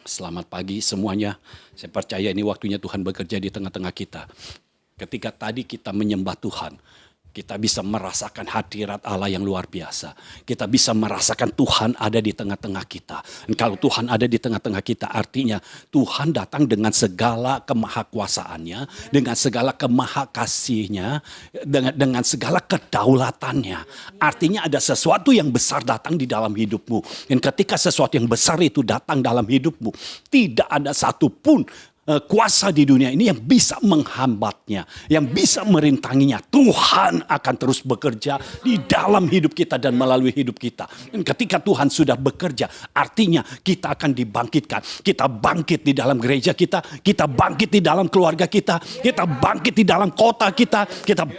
Selamat pagi semuanya. Saya percaya ini waktunya Tuhan bekerja di tengah-tengah kita. Ketika tadi kita menyembah Tuhan, kita bisa merasakan hadirat Allah yang luar biasa. Kita bisa merasakan Tuhan ada di tengah-tengah kita. Dan kalau Tuhan ada di tengah-tengah kita, artinya Tuhan datang dengan segala kemahakuasaannya, dengan segala kemahakasihnya, dengan segala kedaulatannya. Artinya ada sesuatu yang besar datang di dalam hidupmu. Dan ketika sesuatu yang besar itu datang dalam hidupmu, tidak ada satupun kuasa di dunia ini yang bisa menghambatnya, yang bisa merintanginya. Tuhan akan terus bekerja di dalam hidup kita dan melalui hidup kita. Dan ketika Tuhan sudah bekerja, artinya kita akan dibangkitkan. Kita bangkit di dalam gereja kita bangkit di dalam keluarga kita bangkit di dalam kota kita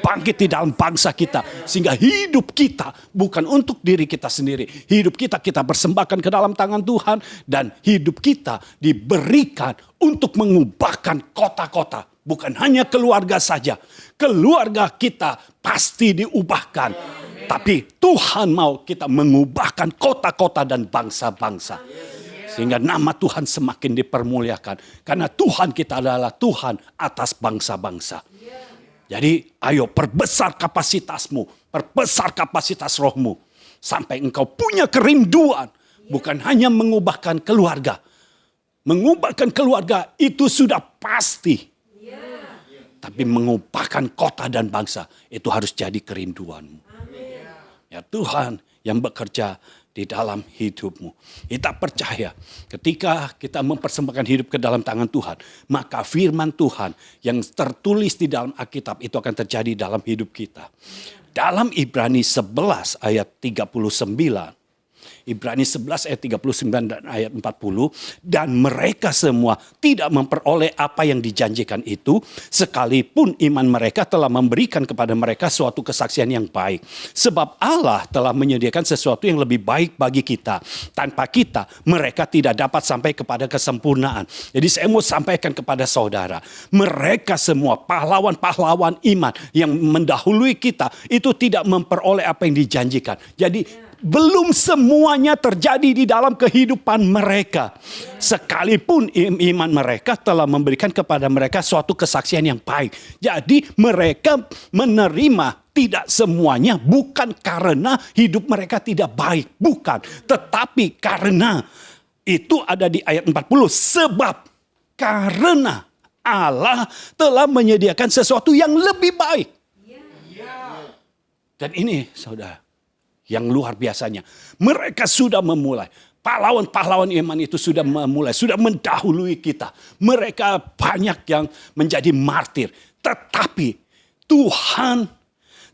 bangkit di dalam bangsa kita. Sehingga hidup kita bukan untuk diri kita sendiri. Hidup kita persembahkan ke dalam tangan Tuhan. Dan hidup kita diberikan untuk mengubahkan kota-kota. Bukan hanya keluarga saja. Keluarga kita pasti diubahkan. Tapi Tuhan mau kita mengubahkan kota-kota dan bangsa-bangsa. Sehingga nama Tuhan semakin dipermuliakan. Karena Tuhan kita adalah Tuhan atas bangsa-bangsa. Jadi ayo perbesar kapasitasmu. Perbesar kapasitas rohmu. Sampai engkau punya kerinduan. Bukan hanya mengubahkan keluarga. Mengubahkan keluarga itu sudah pasti. Tapi mengubahkan kota dan bangsa itu harus jadi kerinduanmu. Ya Tuhan yang bekerja di dalam hidupmu. Kita percaya ketika kita mempersembahkan hidup ke dalam tangan Tuhan. Maka firman Tuhan yang tertulis di dalam Alkitab itu akan terjadi dalam hidup kita. Dalam Ibrani 11 ayat 39. Ibrani 11 ayat 39 dan ayat 40. Dan mereka semua tidak memperoleh apa yang dijanjikan itu. Sekalipun iman mereka telah memberikan kepada mereka suatu kesaksian yang baik. Sebab Allah telah menyediakan sesuatu yang lebih baik bagi kita. Tanpa kita mereka tidak dapat sampai kepada kesempurnaan. Jadi saya mau sampaikan kepada saudara. Mereka semua pahlawan-pahlawan iman yang mendahului kita. Itu tidak memperoleh apa yang dijanjikan. Jadi belum semuanya terjadi di dalam kehidupan mereka. Sekalipun iman mereka telah memberikan kepada mereka suatu kesaksian yang baik. Jadi mereka menerima tidak semuanya bukan karena hidup mereka tidak baik. Bukan. Tetapi karena itu ada di ayat 40. Sebab karena Allah telah menyediakan sesuatu yang lebih baik. Dan ini saudara. Yang luar biasanya. Mereka sudah memulai. Pahlawan-pahlawan iman itu sudah memulai. Sudah mendahului kita. Mereka banyak yang menjadi martir. Tetapi Tuhan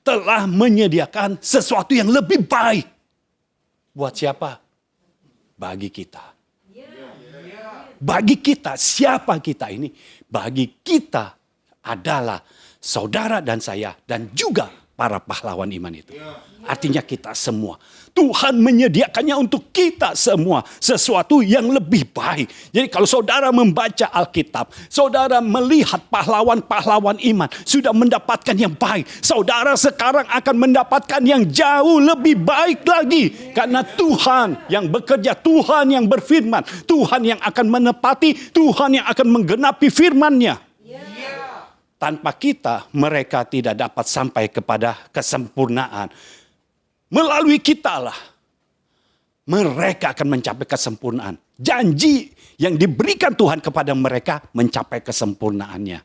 telah menyediakan sesuatu yang lebih baik. Buat siapa? Bagi kita. Bagi kita. Siapa kita ini? Bagi kita adalah saudara dan saya. Dan juga para pahlawan iman itu. Artinya kita semua. Tuhan menyediakannya untuk kita semua. Sesuatu yang lebih baik. Jadi kalau saudara membaca Alkitab. Saudara melihat pahlawan-pahlawan iman. Sudah mendapatkan yang baik. Saudara sekarang akan mendapatkan yang jauh lebih baik lagi. Karena Tuhan yang bekerja. Tuhan yang berfirman. Tuhan yang akan menepati. Tuhan yang akan menggenapi firman-Nya. Tanpa kita, mereka tidak dapat sampai kepada kesempurnaan. Melalui kitalah, mereka akan mencapai kesempurnaan. Janji yang diberikan Tuhan kepada mereka mencapai kesempurnaannya.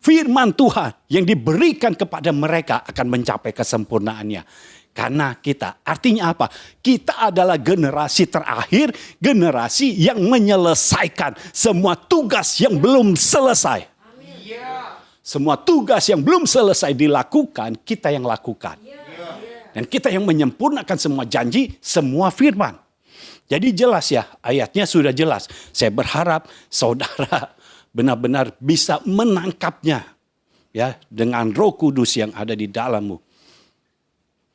Firman Tuhan yang diberikan kepada mereka akan mencapai kesempurnaannya. Karena kita, artinya apa? Kita adalah generasi terakhir, generasi yang menyelesaikan semua tugas yang belum selesai. Semua tugas yang belum selesai dilakukan, kita yang lakukan. Dan kita yang menyempurnakan semua janji, semua firman. Jadi jelas ya, ayatnya sudah jelas. Saya berharap saudara benar-benar bisa menangkapnya. Ya, dengan Roh Kudus yang ada di dalammu.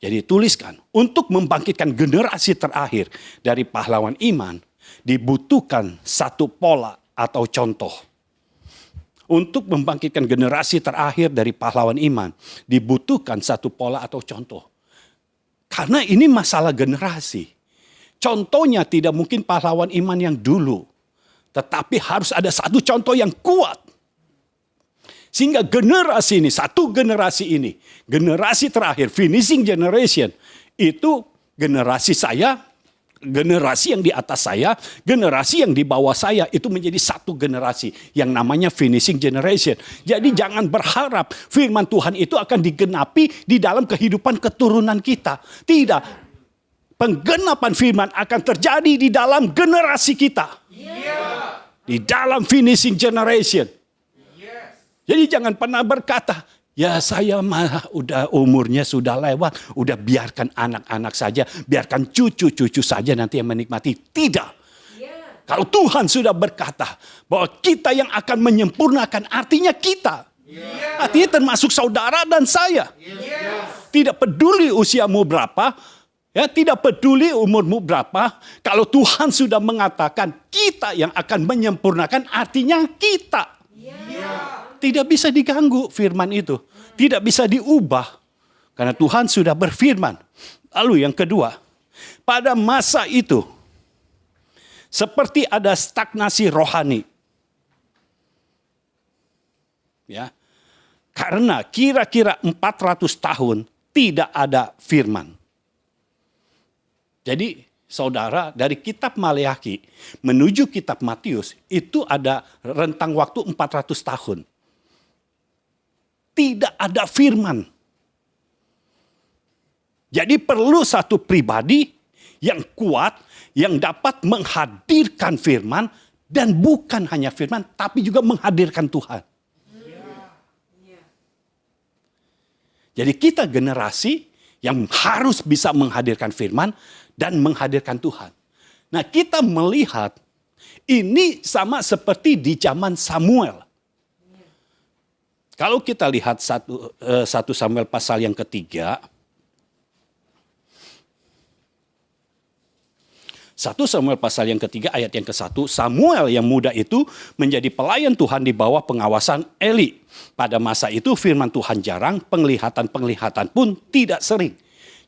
Jadi tuliskan, untuk membangkitkan generasi terakhir dari pahlawan iman, dibutuhkan satu pola atau contoh. Untuk membangkitkan generasi terakhir dari pahlawan iman, dibutuhkan satu pola atau contoh. Karena ini masalah generasi. Contohnya tidak mungkin pahlawan iman yang dulu. Tetapi harus ada satu contoh yang kuat. Sehingga generasi ini, satu generasi ini, generasi terakhir, finishing generation, itu generasi saya, generasi yang di atas saya, generasi yang di bawah saya, itu menjadi satu generasi yang namanya finishing generation. Jadi jangan berharap firman Tuhan itu akan digenapi di dalam kehidupan keturunan kita. Tidak. Penggenapan firman akan terjadi di dalam generasi kita. Di dalam finishing generation. Jadi jangan pernah berkata, ya saya mah udah umurnya sudah lewat, udah biarkan anak-anak saja, biarkan cucu-cucu saja nanti yang menikmati. Tidak. Kalau Tuhan sudah berkata bahwa kita yang akan menyempurnakan, artinya kita. Artinya termasuk saudara dan saya. Tidak peduli usiamu berapa, ya, tidak peduli umurmu berapa, kalau Tuhan sudah mengatakan kita yang akan menyempurnakan, artinya kita. Tidak bisa diganggu firman itu. Tidak bisa diubah. Karena Tuhan sudah berfirman. Lalu yang kedua. Pada masa itu. Seperti ada stagnasi rohani. Ya. Karena kira-kira 400 tahun tidak ada firman. Jadi saudara, dari kitab Maleakhi menuju kitab Matius itu ada rentang waktu 400 tahun. Tidak ada firman. Jadi perlu satu pribadi yang kuat, yang dapat menghadirkan firman, dan bukan hanya firman, tapi juga menghadirkan Tuhan. Jadi kita generasi yang harus bisa menghadirkan firman dan menghadirkan Tuhan. Nah, kita melihat ini sama seperti di zaman Samuel. Kalau kita lihat 1 Samuel pasal yang ketiga. 1 Samuel pasal yang ketiga ayat yang ke-1. Samuel yang muda itu menjadi pelayan Tuhan di bawah pengawasan Eli. Pada masa itu firman Tuhan jarang, penglihatan-penglihatan pun tidak sering.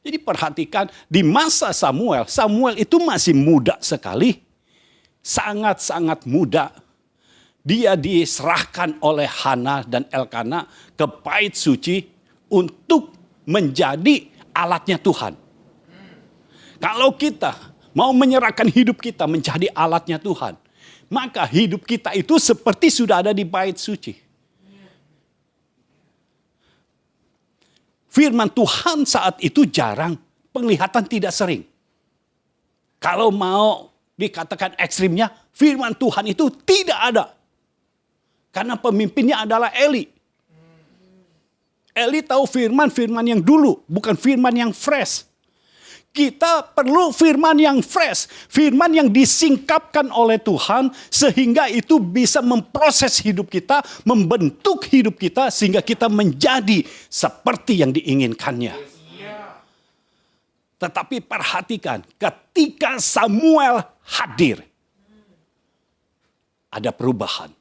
Jadi perhatikan di masa Samuel, Samuel itu masih muda sekali. Sangat-sangat muda. Dia diserahkan oleh Hana dan Elkana ke bait suci untuk menjadi alatnya Tuhan. Kalau kita mau menyerahkan hidup kita menjadi alatnya Tuhan, maka hidup kita itu seperti sudah ada di bait suci. Firman Tuhan saat itu jarang, penglihatan tidak sering. Kalau mau dikatakan ekstrimnya, firman Tuhan itu tidak ada. Karena pemimpinnya adalah Eli. Eli tahu firman yang dulu, bukan firman yang fresh. Kita perlu firman yang fresh, firman yang disingkapkan oleh Tuhan sehingga itu bisa memproses hidup kita, membentuk hidup kita sehingga kita menjadi seperti yang diinginkannya. Tetapi perhatikan, ketika Samuel hadir, ada perubahan.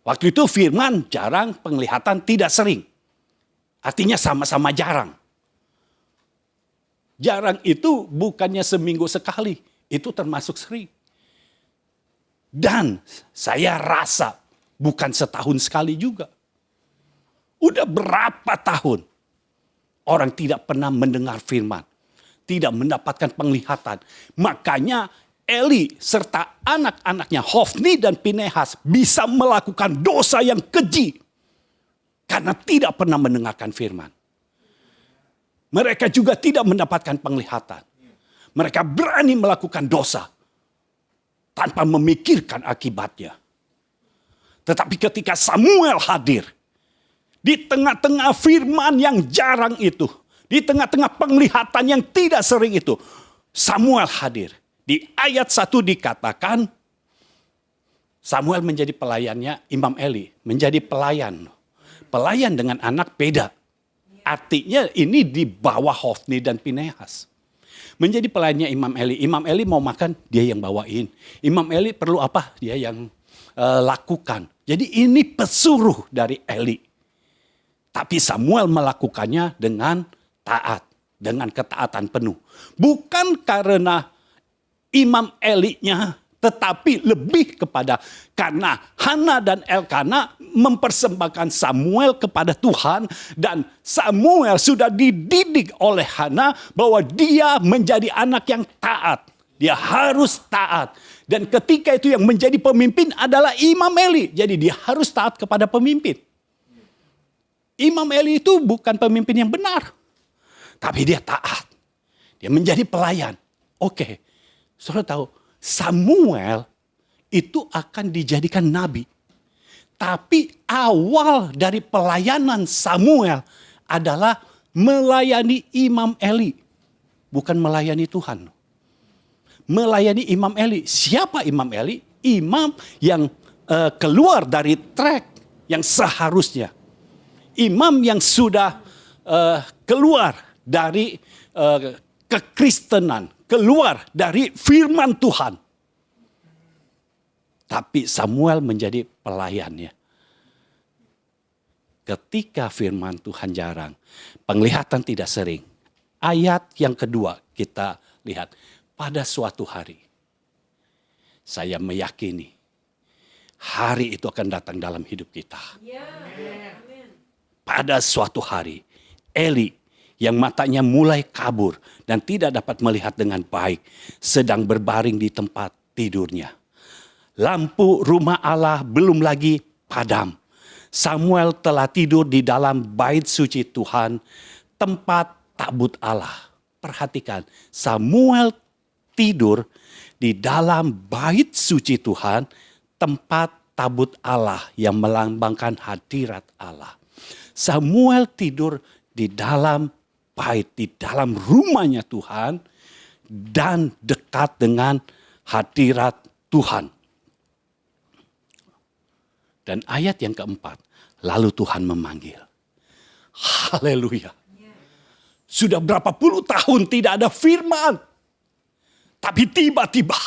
Waktu itu firman jarang, penglihatan tidak sering. Artinya sama-sama jarang. Jarang itu bukannya seminggu sekali. Itu termasuk sering. Dan saya rasa bukan setahun sekali juga. Udah berapa tahun orang tidak pernah mendengar firman. Tidak mendapatkan penglihatan. Makanya Eli serta anak-anaknya Hofni dan Pinehas bisa melakukan dosa yang keji. Karena tidak pernah mendengarkan firman. Mereka juga tidak mendapatkan penglihatan. Mereka berani melakukan dosa. Tanpa memikirkan akibatnya. Tetapi ketika Samuel hadir. Di tengah-tengah firman yang jarang itu. Di tengah-tengah penglihatan yang tidak sering itu. Samuel hadir. Di ayat 1 dikatakan, Samuel menjadi pelayannya Imam Eli. Menjadi pelayan. Pelayan dengan anak beda. Artinya ini di bawah Hofni dan Pinehas. Menjadi pelayannya Imam Eli. Imam Eli mau makan, dia yang bawain. Imam Eli perlu apa? Dia yang lakukan. Jadi ini pesuruh dari Eli. Tapi Samuel melakukannya dengan taat. Dengan ketaatan penuh. Bukan karena Imam Eli-nya tetapi lebih kepada karena Hana dan Elkana mempersembahkan Samuel kepada Tuhan, dan Samuel sudah dididik oleh Hana bahwa dia menjadi anak yang taat. Dia harus taat. Dan ketika itu yang menjadi pemimpin adalah Imam Eli. Jadi dia harus taat kepada pemimpin. Imam Eli itu bukan pemimpin yang benar, tapi dia taat. Dia menjadi pelayan. Oke, saudara tahu Samuel itu akan dijadikan nabi. Tapi awal dari pelayanan Samuel adalah melayani Imam Eli. Bukan melayani Tuhan. Melayani Imam Eli. Siapa Imam Eli? Imam yang keluar dari track yang seharusnya. Imam yang sudah keluar dari kekristenan, keluar dari firman Tuhan. Tapi Samuel menjadi pelayannya. Ketika firman Tuhan jarang, penglihatan tidak sering. Ayat yang kedua kita lihat. Pada suatu hari, saya meyakini hari itu akan datang dalam hidup kita. Pada suatu hari, Eli yang matanya mulai kabur dan tidak dapat melihat dengan baik, sedang berbaring di tempat tidurnya. Lampu rumah Allah belum lagi padam. Samuel telah tidur di dalam bait suci Tuhan, tempat tabut Allah. Perhatikan, Samuel tidur di dalam bait suci Tuhan, tempat tabut Allah yang melambangkan hadirat Allah. Samuel tidur di dalam bait, di dalam rumahnya Tuhan, dan dekat dengan hadirat Tuhan. Dan ayat yang keempat, lalu Tuhan memanggil. Haleluya. Sudah berapa puluh tahun tidak ada firman. Tapi tiba-tiba,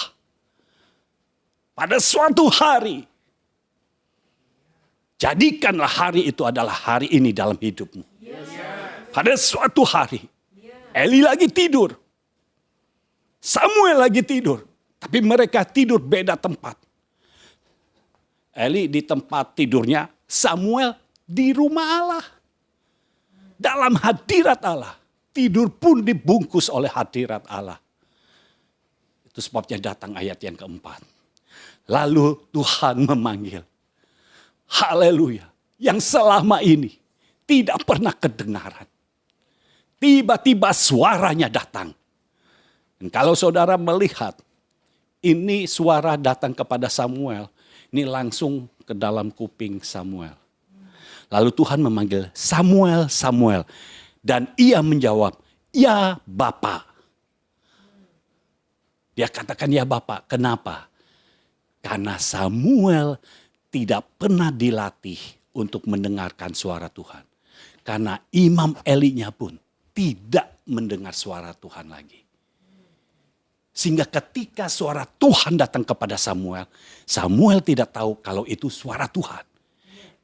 pada suatu hari, jadikanlah hari itu adalah hari ini dalam hidupmu. Pada suatu hari, Eli lagi tidur. Samuel lagi tidur. Tapi mereka tidur beda tempat. Eli di tempat tidurnya, Samuel di rumah Allah. Dalam hadirat Allah. Tidur pun dibungkus oleh hadirat Allah. Itu sebabnya datang ayat yang keempat. Lalu Tuhan memanggil. Haleluya. Yang selama ini tidak pernah kedengaran. Tiba-tiba suaranya datang. Dan kalau saudara melihat, ini suara datang kepada Samuel. Ini langsung ke dalam kuping Samuel. Lalu Tuhan memanggil, Samuel, Samuel. Dan ia menjawab, ya Bapa. Dia katakan ya Bapak, kenapa? Karena Samuel tidak pernah dilatih untuk mendengarkan suara Tuhan. Karena Imam Elinya pun tidak mendengar suara Tuhan lagi. Sehingga ketika suara Tuhan datang kepada Samuel, Samuel tidak tahu kalau itu suara Tuhan.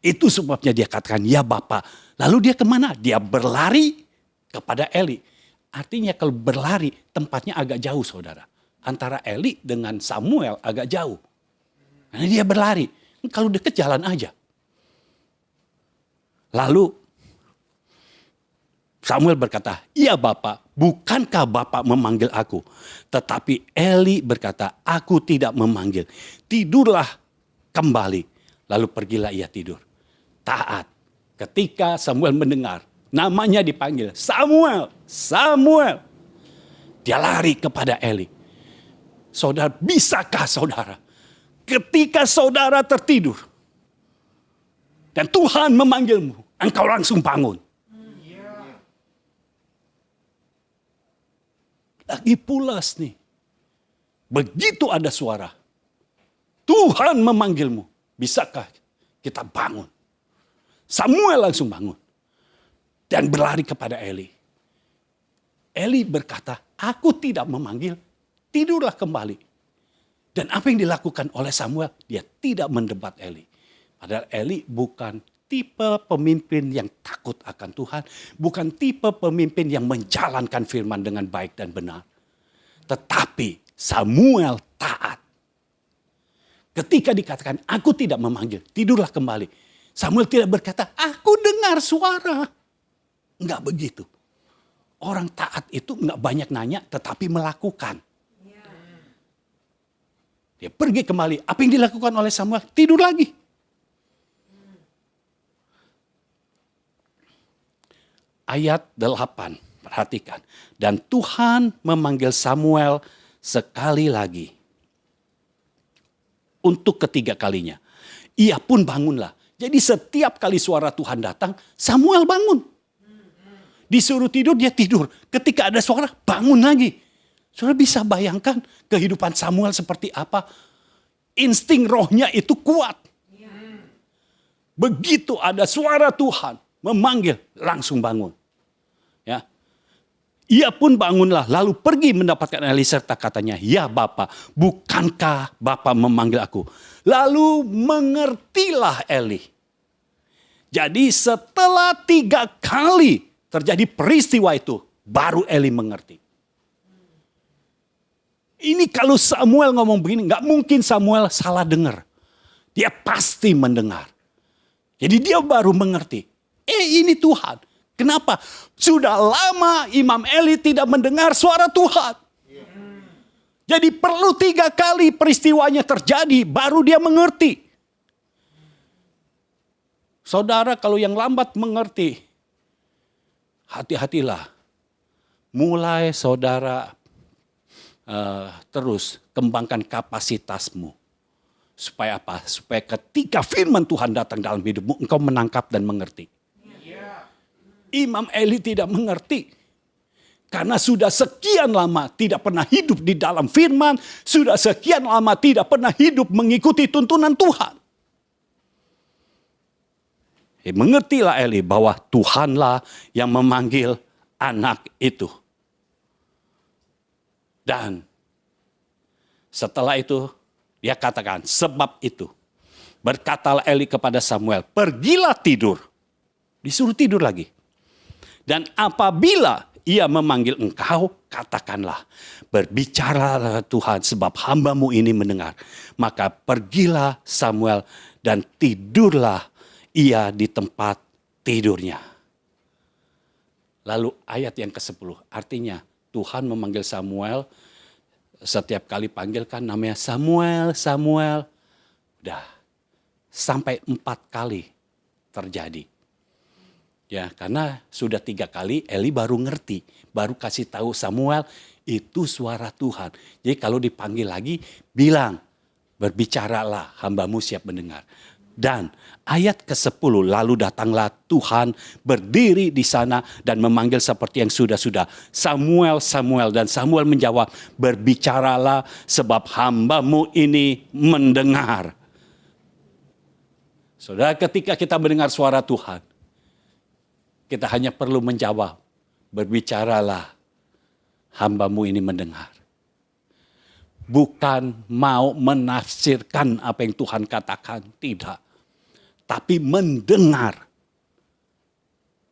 Itu sebabnya dia katakan ya Bapak. Lalu dia kemana? Dia berlari kepada Eli. Artinya kalau berlari tempatnya agak jauh saudara. Antara Eli dengan Samuel agak jauh. Karena dia berlari. Kalau dekat jalan aja. Lalu Samuel berkata, iya Bapak, bukankah Bapak memanggil aku? Tetapi Eli berkata, aku tidak memanggil. Tidurlah kembali. Lalu pergilah ia tidur. Taat. Ketika Samuel mendengar, namanya dipanggil, Samuel, Samuel. Dia lari kepada Eli. Saudara, bisakah saudara ketika saudara tertidur dan Tuhan memanggilmu, engkau langsung bangun? Lagi pulas nih. Begitu ada suara, Tuhan memanggilmu, bisakah kita bangun? Samuel langsung bangun dan berlari kepada Eli. Eli berkata, aku tidak memanggil. Tidurlah kembali. Dan apa yang dilakukan oleh Samuel? Dia tidak mendebat Eli. Padahal Eli bukan tipe pemimpin yang takut akan Tuhan. Bukan tipe pemimpin yang menjalankan firman dengan baik dan benar. Tetapi Samuel taat. Ketika dikatakan, aku tidak memanggil, tidurlah kembali. Samuel tidak berkata, aku dengar suara. Enggak begitu. Orang taat itu enggak banyak nanya, tetapi melakukan. Dia pergi kembali. Apa yang dilakukan oleh Samuel? Tidur lagi. Ayat 8, perhatikan. Dan Tuhan memanggil Samuel sekali lagi. Untuk ketiga kalinya. Ia pun bangunlah. Jadi setiap kali suara Tuhan datang, Samuel bangun. Disuruh tidur, dia tidur. Ketika ada suara, bangun lagi. Saudara bisa bayangkan kehidupan Samuel seperti apa? Insting rohnya itu kuat. Begitu ada suara Tuhan memanggil, langsung bangun. Ya. Ia pun bangunlah, lalu pergi mendapatkan Eli serta katanya, ya Bapa, bukankah Bapa memanggil aku? Lalu mengertilah Eli. Jadi setelah 3 kali terjadi peristiwa itu, baru Eli mengerti. Ini kalau Samuel ngomong begini, gak mungkin Samuel salah dengar. Dia pasti mendengar. Jadi dia baru mengerti. Ini Tuhan. Kenapa? Sudah lama Imam Eli tidak mendengar suara Tuhan. Jadi perlu 3 kali peristiwanya terjadi, baru dia mengerti. Saudara, kalau yang lambat mengerti, hati-hatilah. Mulai saudara terus kembangkan kapasitasmu. Supaya apa? Supaya ketika firman Tuhan datang dalam hidupmu, engkau menangkap dan mengerti. Imam Eli tidak mengerti. Karena sudah sekian lama tidak pernah hidup di dalam firman. Sudah sekian lama tidak pernah hidup mengikuti tuntunan Tuhan. Mengertilah Eli bahwa Tuhanlah yang memanggil anak itu. Dan setelah itu dia katakan, sebab itu berkatalah Eli kepada Samuel, pergilah tidur. Disuruh tidur lagi. Dan apabila ia memanggil engkau, katakanlah, berbicaralah Tuhan sebab hambamu ini mendengar. Maka pergilah Samuel dan tidurlah ia di tempat tidurnya. Lalu ayat yang ke-10, artinya Tuhan memanggil Samuel, setiap kali panggilkan namanya Samuel, Samuel. Udah, sampai 4 kali terjadi. Ya, karena sudah 3 kali Eli baru ngerti, baru kasih tahu Samuel itu suara Tuhan. Jadi kalau dipanggil lagi bilang, berbicaralah, hambamu siap mendengar. Dan ayat ke-10, lalu datanglah Tuhan berdiri di sana dan memanggil seperti yang sudah-sudah. Samuel, Samuel, dan Samuel menjawab, berbicaralah sebab hambamu ini mendengar. Saudara, ketika kita mendengar suara Tuhan, kita hanya perlu menjawab, berbicaralah, hambamu ini mendengar. Bukan mau menafsirkan apa yang Tuhan katakan, tidak. Tapi mendengar.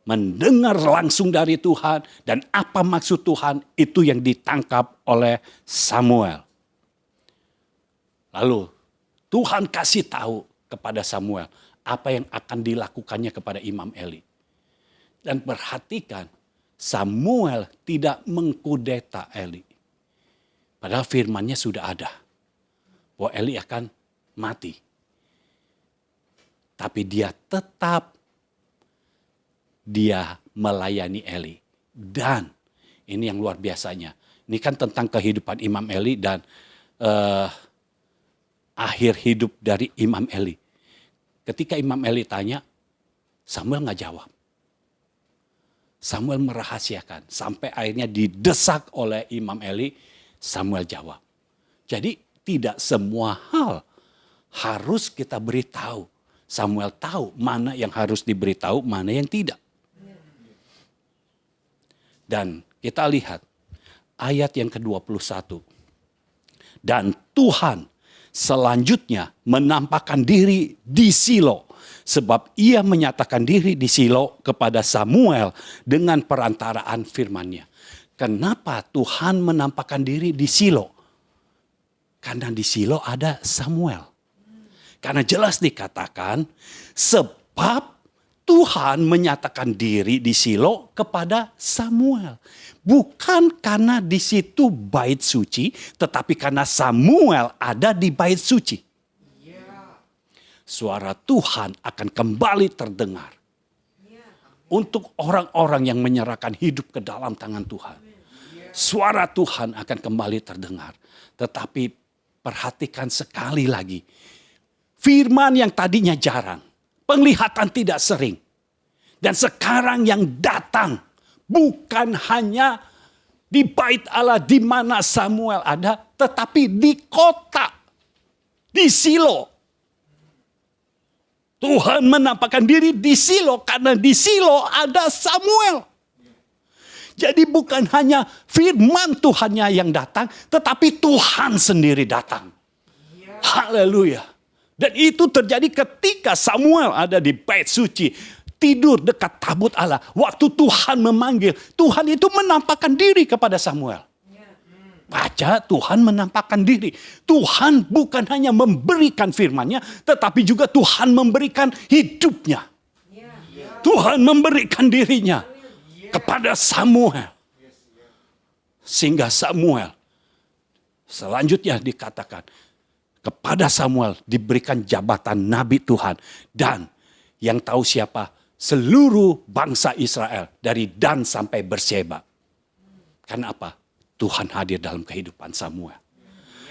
Mendengar langsung dari Tuhan, dan apa maksud Tuhan, itu yang ditangkap oleh Samuel. Lalu Tuhan kasih tahu kepada Samuel, apa yang akan dilakukannya kepada Imam Eli. Dan perhatikan, Samuel tidak mengkudeta Eli. Padahal firmannya sudah ada. Bahwa Eli akan mati. Tapi dia tetap melayani Eli. Dan ini yang luar biasanya. Ini kan tentang kehidupan Imam Eli dan akhir hidup dari Imam Eli. Ketika Imam Eli tanya, Samuel nggak jawab. Samuel merahasiakan. Sampai akhirnya didesak oleh Imam Eli, Samuel jawab. Jadi tidak semua hal harus kita beritahu. Samuel tahu mana yang harus diberitahu, mana yang tidak. Dan kita lihat ayat yang ke-21. Dan Tuhan selanjutnya menampakkan diri di Silo. Sebab ia menyatakan diri di Silo kepada Samuel dengan perantaraan firman-Nya. Kenapa Tuhan menampakkan diri di Silo? Karena di Silo ada Samuel. Karena jelas dikatakan, sebab Tuhan menyatakan diri di Silo kepada Samuel. Bukan karena di situ bait suci, tetapi karena Samuel ada di bait suci. Suara Tuhan akan kembali terdengar. Untuk orang-orang yang menyerahkan hidup ke dalam tangan Tuhan. Suara Tuhan akan kembali terdengar. Tetapi perhatikan sekali lagi. Firman yang tadinya jarang. Penglihatan tidak sering. Dan sekarang yang datang bukan hanya di bait Allah di mana Samuel ada, tetapi di kota, di Silo. Tuhan menampakkan diri di Silo karena di Silo ada Samuel. Jadi bukan hanya firman Tuhannya yang datang, tetapi Tuhan sendiri datang. Haleluya. Dan itu terjadi ketika Samuel ada di bait suci. Tidur dekat tabut Allah. Waktu Tuhan memanggil, Tuhan itu menampakkan diri kepada Samuel. Baca, Tuhan menampakkan diri. Tuhan bukan hanya memberikan firman-Nya, tetapi juga Tuhan memberikan hidupnya. Tuhan memberikan dirinya kepada Samuel. Sehingga Samuel selanjutnya dikatakan, kepada Samuel diberikan jabatan Nabi Tuhan. Dan yang tahu siapa? Seluruh bangsa Israel. Dari Dan sampai Berseba. Karena apa? Tuhan hadir dalam kehidupan Samuel.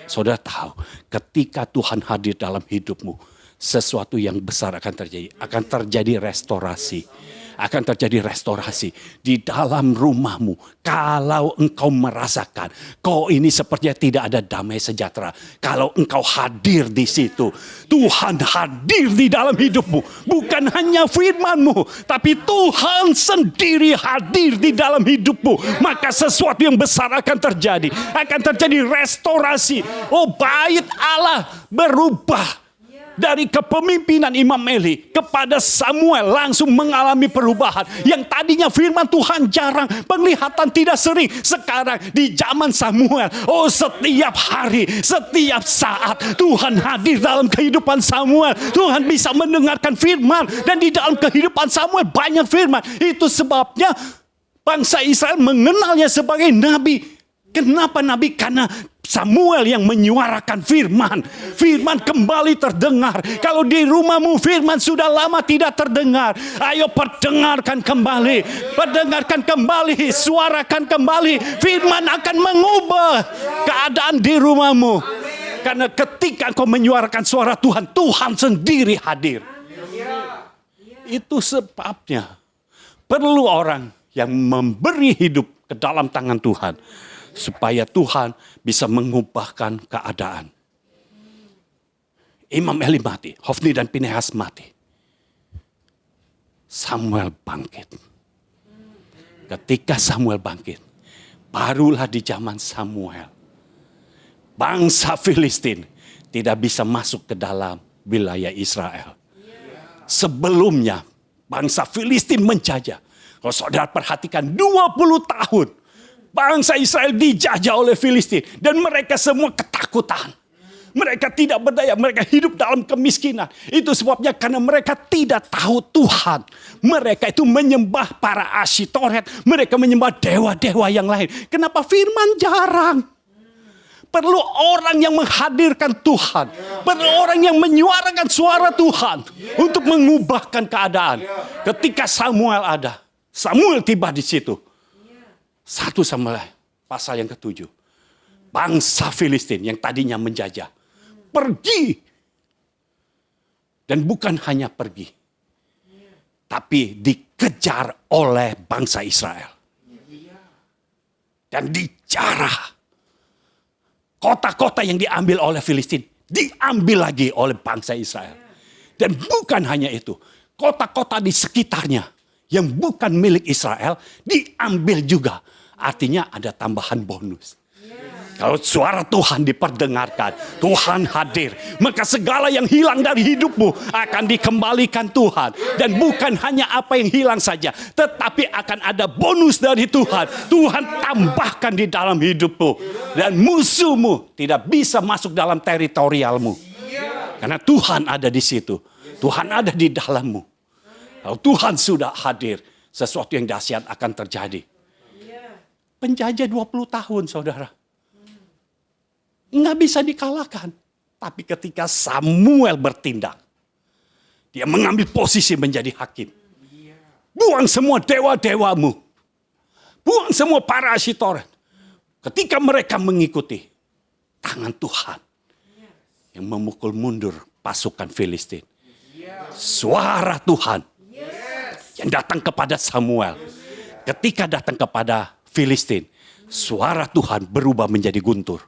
Saudara tahu, ketika Tuhan hadir dalam hidupmu, sesuatu yang besar akan terjadi. Akan terjadi restorasi. Akan terjadi restorasi di dalam rumahmu. Kalau engkau merasakan, kau ini sepertinya tidak ada damai sejahtera. Kalau engkau hadir di situ, Tuhan hadir di dalam hidupmu. Bukan hanya firman-Mu, tapi Tuhan sendiri hadir di dalam hidupmu. Maka sesuatu yang besar akan terjadi. Akan terjadi restorasi. Oh, bait Allah berubah. Dari kepemimpinan Imam Eli kepada Samuel langsung mengalami perubahan. Yang tadinya firman Tuhan jarang, penglihatan tidak sering. Sekarang di zaman Samuel, oh setiap hari, setiap saat Tuhan hadir dalam kehidupan Samuel. Tuhan bisa mendengarkan firman. Dan di dalam kehidupan Samuel banyak firman. Itu sebabnya bangsa Israel mengenalnya sebagai nabi. Kenapa nabi? Karena Samuel yang menyuarakan firman. Firman kembali terdengar. Kalau di rumahmu firman sudah lama tidak terdengar, ayo perdengarkan kembali. Perdengarkan kembali. Suarakan kembali. Firman akan mengubah keadaan di rumahmu. Karena ketika engkau menyuarakan suara Tuhan, Tuhan sendiri hadir. Itu sebabnya perlu orang yang memberi hidup ke dalam tangan Tuhan. Supaya Tuhan bisa mengubahkan keadaan. Imam Eli mati. Hofni dan Pinehas mati. Samuel bangkit. Ketika Samuel bangkit. Barulah di zaman Samuel. Bangsa Filistin tidak bisa masuk ke dalam wilayah Israel. Sebelumnya bangsa Filistin menjajah. Kalau saudara perhatikan 20 tahun. Bangsa Israel dijajah oleh Filistin. Dan mereka semua ketakutan. Mereka tidak berdaya. Mereka hidup dalam kemiskinan. Itu sebabnya karena mereka tidak tahu Tuhan. Mereka itu menyembah para Asyitoret. Mereka menyembah dewa-dewa yang lain. Kenapa firman jarang? Perlu orang yang menghadirkan Tuhan. Perlu orang yang menyuarakan suara Tuhan. Untuk mengubahkan keadaan. Ketika Samuel ada. Samuel tiba di situ. 1 Samuel pasal yang ke-7. Bangsa Filistin yang tadinya menjajah. Pergi. Dan bukan hanya pergi. Tapi dikejar oleh bangsa Israel. Dan dijarah. Kota-kota yang diambil oleh Filistin. Diambil lagi oleh bangsa Israel. Dan bukan hanya itu. Kota-kota di sekitarnya. Yang bukan milik Israel. Diambil juga. Artinya ada tambahan bonus. Kalau suara Tuhan diperdengarkan, Tuhan hadir. Maka segala yang hilang dari hidupmu akan dikembalikan Tuhan. Dan bukan hanya apa yang hilang saja. Tetapi akan ada bonus dari Tuhan. Tuhan tambahkan di dalam hidupmu. Dan musuhmu tidak bisa masuk dalam teritorialmu. Karena Tuhan ada di situ. Tuhan ada di dalammu. Kalau Tuhan sudah hadir, sesuatu yang dahsyat akan terjadi. Penjajah 20 tahun, saudara. Nggak bisa dikalahkan. Tapi ketika Samuel bertindak, dia mengambil posisi menjadi hakim. Buang semua dewa-dewamu. Buang semua para Asyitoret. Ketika mereka mengikuti tangan Tuhan yang memukul mundur pasukan Filistin. Suara Tuhan yang datang kepada Samuel. Ketika datang kepada Filistin, suara Tuhan berubah menjadi guntur.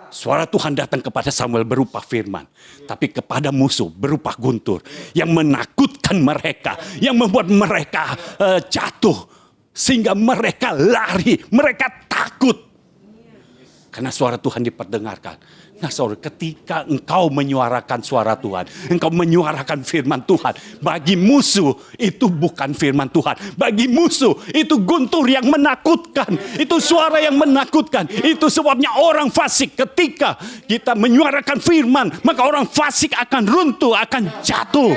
Suara Tuhan datang kepada Samuel berupa firman. Tapi kepada musuh berupa guntur. Yang menakutkan mereka. Yang membuat mereka jatuh. Sehingga mereka lari. Mereka takut. Karena suara Tuhan diperdengarkan. Nah saudara, ketika engkau menyuarakan suara Tuhan. Engkau menyuarakan firman Tuhan. Bagi musuh itu bukan firman Tuhan. Bagi musuh itu guntur yang menakutkan. Itu suara yang menakutkan. Itu sebabnya orang fasik ketika kita menyuarakan firman. Maka orang fasik akan runtuh, akan jatuh.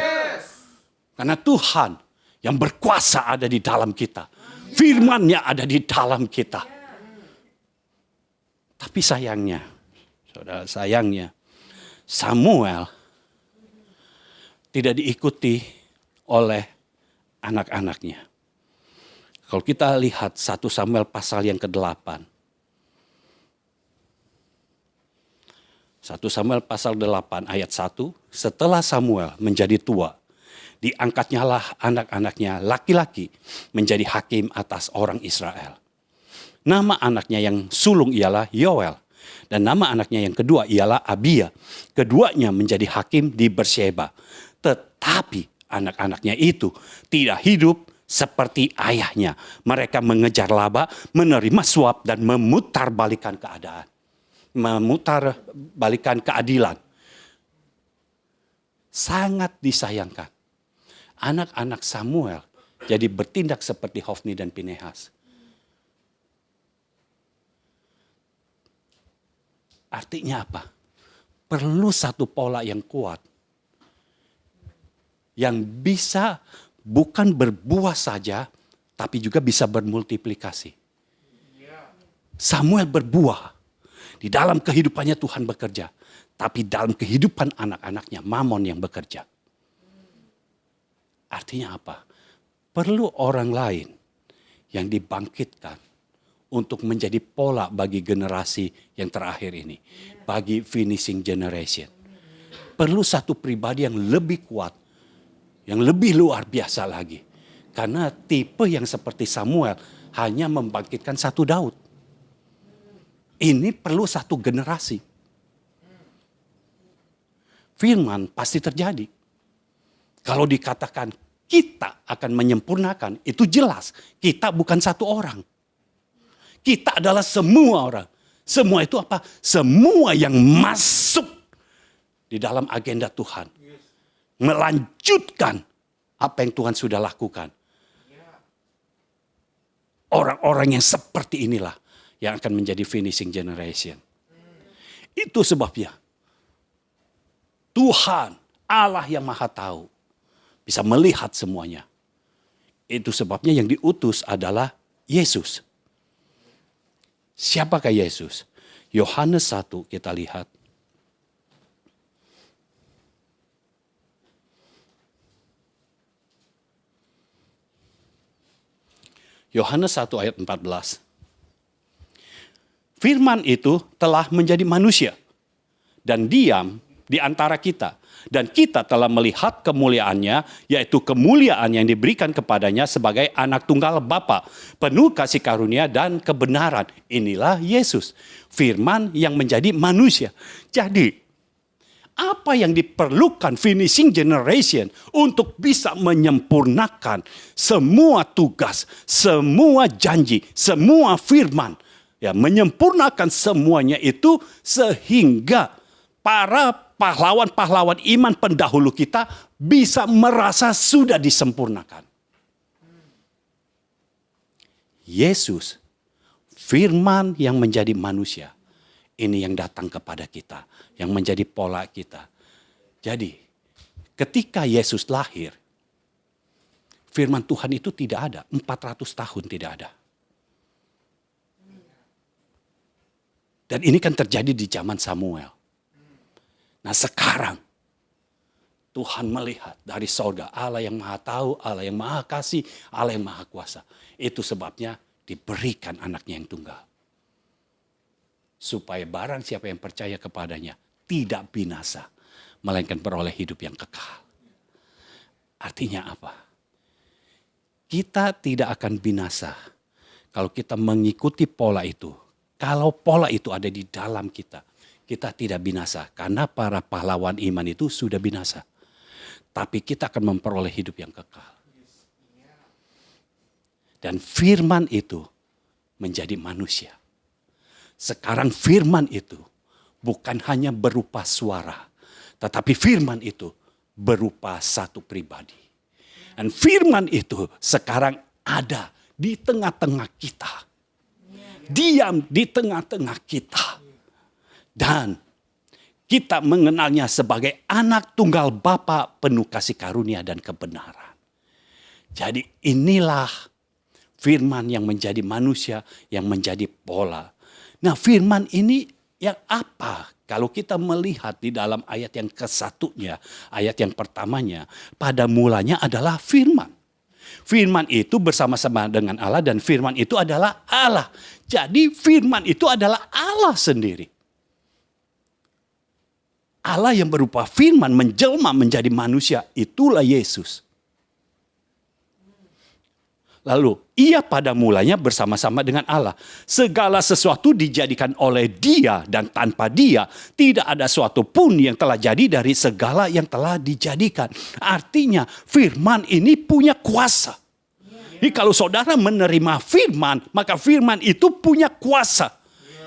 Karena Tuhan yang berkuasa ada di dalam kita. Firman-Nya ada di dalam kita. Tapi sayangnya, saudara, sayangnya Samuel tidak diikuti oleh anak-anaknya. Kalau kita lihat 1 Samuel pasal yang ke-8. 1 Samuel pasal 8 ayat 1. Setelah Samuel menjadi tua, diangkatnyalah anak-anaknya laki-laki menjadi hakim atas orang Israel. Nama anaknya yang sulung ialah Yoel. Dan nama anaknya yang kedua ialah Abia. Keduanya menjadi hakim di Beersheba. Tetapi anak-anaknya itu tidak hidup seperti ayahnya. Mereka mengejar laba, menerima suap dan memutarbalikkan keadaan. Memutarbalikkan keadilan. Sangat disayangkan. Anak-anak Samuel jadi bertindak seperti Hofni dan Pinehas. Artinya apa? Perlu satu pola yang kuat. Yang bisa bukan berbuah saja, tapi juga bisa bermultiplikasi. Samuel berbuah. Di dalam kehidupannya Tuhan bekerja. Tapi dalam kehidupan anak-anaknya, Mamon yang bekerja. Artinya apa? Perlu orang lain yang dibangkitkan untuk menjadi pola bagi generasi yang terakhir ini. Bagi finishing generation. Perlu satu pribadi yang lebih kuat. Yang lebih luar biasa lagi. Karena tipe yang seperti Samuel hanya membangkitkan satu Daud. Ini perlu satu generasi. Firman pasti terjadi. Kalau dikatakan kita akan menyempurnakan, itu jelas. Kita bukan satu orang. Kita adalah semua orang. Semua itu apa? Semua yang masuk di dalam agenda Tuhan. Melanjutkan apa yang Tuhan sudah lakukan. Orang-orang yang seperti inilah yang akan menjadi finishing generation. Itu sebabnya Tuhan, Allah yang Maha Tahu, bisa melihat semuanya. Itu sebabnya yang diutus adalah Yesus. Siapakah Yesus? Yohanes 1 kita lihat. Yohanes 1 ayat 14. Firman itu telah menjadi manusia dan diam di antara kita. Dan kita telah melihat kemuliaannya, yaitu kemuliaan yang diberikan kepadanya sebagai anak tunggal Bapa, penuh kasih karunia dan kebenaran. Inilah Yesus, firman yang menjadi manusia. Jadi, apa yang diperlukan finishing generation untuk bisa menyempurnakan semua tugas, semua janji, semua firman, ya, menyempurnakan semuanya itu sehingga para pahlawan-pahlawan iman pendahulu kita bisa merasa sudah disempurnakan. Yesus, firman yang menjadi manusia, ini yang datang kepada kita, yang menjadi pola kita. Jadi, ketika Yesus lahir, firman Tuhan itu tidak ada. 400 tahun tidak ada. Dan ini kan terjadi di zaman Samuel. Nah sekarang, Tuhan melihat dari sorga, Allah yang maha tahu, Allah yang maha kasih, Allah yang maha kuasa. Itu sebabnya diberikan anaknya yang tunggal. Supaya barang siapa yang percaya kepadanya tidak binasa, melainkan beroleh hidup yang kekal. Artinya apa? Kita tidak akan binasa kalau kita mengikuti pola itu. Kalau pola itu ada di dalam kita, kita tidak binasa. Karena para pahlawan iman itu sudah binasa. Tapi kita akan memperoleh hidup yang kekal. Dan firman itu menjadi manusia. Sekarang firman itu bukan hanya berupa suara. Tetapi firman itu berupa satu pribadi. Dan firman itu sekarang ada di tengah-tengah kita. Diam di tengah-tengah kita. Dan kita mengenalnya sebagai anak tunggal Bapa penuh kasih karunia dan kebenaran. Jadi inilah firman yang menjadi manusia, yang menjadi pola. Nah firman ini yang apa? Kalau kita melihat di dalam ayat yang ke-1-nya, ayat yang pertamanya, pada mulanya adalah firman. Firman itu bersama-sama dengan Allah dan firman itu adalah Allah. Jadi firman itu adalah Allah sendiri. Allah yang berupa firman menjelma menjadi manusia, itulah Yesus. Lalu ia pada mulanya bersama-sama dengan Allah. Segala sesuatu dijadikan oleh Dia dan tanpa Dia tidak ada suatu pun yang telah jadi dari segala yang telah dijadikan. Artinya firman ini punya kuasa. Jadi kalau saudara menerima firman, maka firman itu punya kuasa.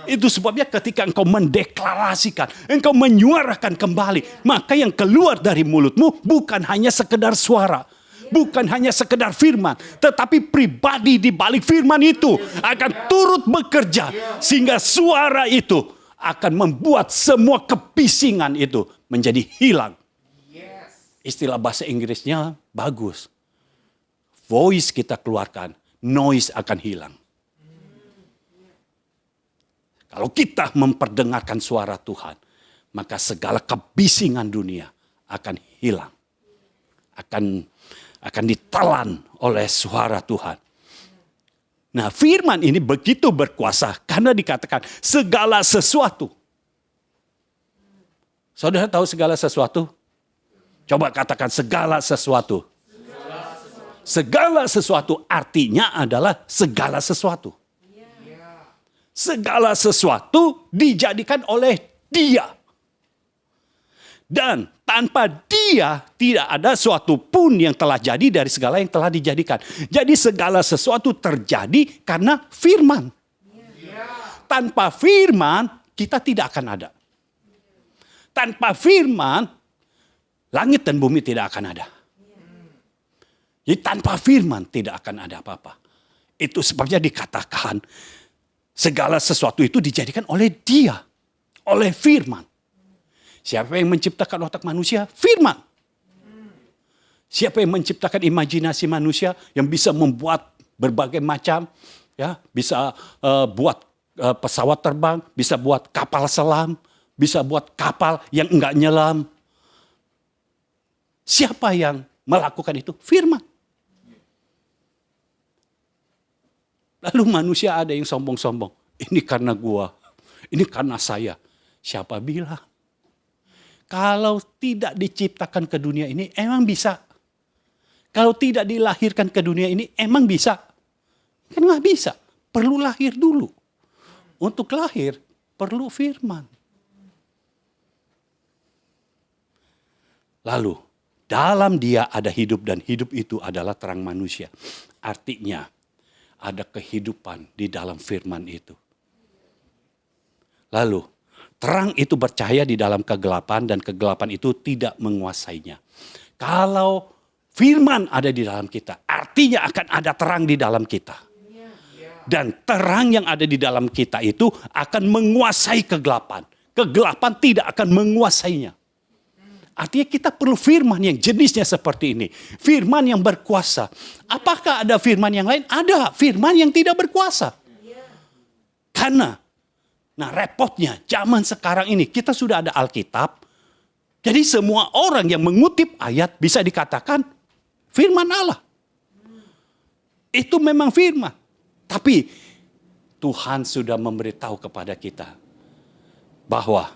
Itu sebabnya ketika engkau mendeklarasikan, engkau menyuarakan kembali, maka yang keluar dari mulutmu bukan hanya sekedar suara. Bukan hanya sekedar firman, tetapi pribadi di balik firman itu akan turut bekerja. Sehingga suara itu akan membuat semua kebisingan itu menjadi hilang. Istilah bahasa Inggrisnya bagus. Voice kita keluarkan, noise akan hilang. Kalau kita memperdengarkan suara Tuhan, maka segala kebisingan dunia akan hilang. Akan ditelan oleh suara Tuhan. Nah firman ini begitu berkuasa karena dikatakan segala sesuatu. Saudara tahu segala sesuatu? Coba katakan segala sesuatu. Segala sesuatu artinya adalah segala sesuatu. Segala sesuatu dijadikan oleh Dia. Dan tanpa Dia tidak ada suatu pun yang telah jadi dari segala yang telah dijadikan. Jadi segala sesuatu terjadi karena firman. Tanpa firman kita tidak akan ada. Tanpa firman langit dan bumi tidak akan ada. Jadi tanpa firman tidak akan ada apa-apa. Itu sebabnya dikatakan segala sesuatu itu dijadikan oleh Dia. Oleh firman. Siapa yang menciptakan otak manusia? Firman. Siapa yang menciptakan imajinasi manusia yang bisa membuat berbagai macam, ya, bisa buat pesawat terbang, bisa buat kapal selam, bisa buat kapal yang enggak nyelam. Siapa yang melakukan itu? Firman. Lalu manusia ada yang sombong-sombong. Ini karena gua, ini karena saya. Siapa bilang? Kalau tidak diciptakan ke dunia ini, emang bisa. Kalau tidak dilahirkan ke dunia ini, emang bisa. Kan nggak bisa. Perlu lahir dulu. Untuk lahir, perlu firman. Lalu, dalam Dia ada hidup dan hidup itu adalah terang manusia. Artinya, ada kehidupan di dalam firman itu. Lalu, terang itu bercahaya di dalam kegelapan dan kegelapan itu tidak menguasainya. Kalau firman ada di dalam kita, artinya akan ada terang di dalam kita. Dan terang yang ada di dalam kita itu akan menguasai kegelapan. Kegelapan tidak akan menguasainya. Artinya kita perlu firman yang jenisnya seperti ini. Firman yang berkuasa. Apakah ada firman yang lain? Ada firman yang tidak berkuasa. Karena, repotnya zaman sekarang ini kita sudah ada Alkitab. Jadi semua orang yang mengutip ayat bisa dikatakan firman Allah. Itu memang firman. Tapi Tuhan sudah memberitahu kepada kita bahwa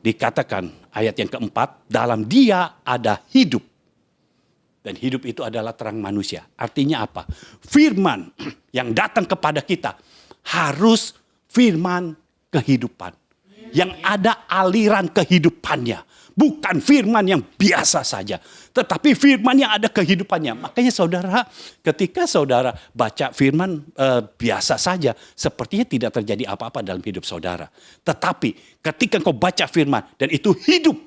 dikatakan ayat yang keempat, dalam Dia ada hidup. Dan hidup itu adalah terang manusia. Artinya apa? Firman yang datang kepada kita harus firman kehidupan. Yang ada aliran kehidupannya. Bukan firman yang biasa saja. Tetapi firman yang ada kehidupannya. Makanya saudara, ketika saudara baca firman biasa saja, sepertinya tidak terjadi apa-apa dalam hidup saudara. Tetapi ketika kau baca firman dan itu hidup,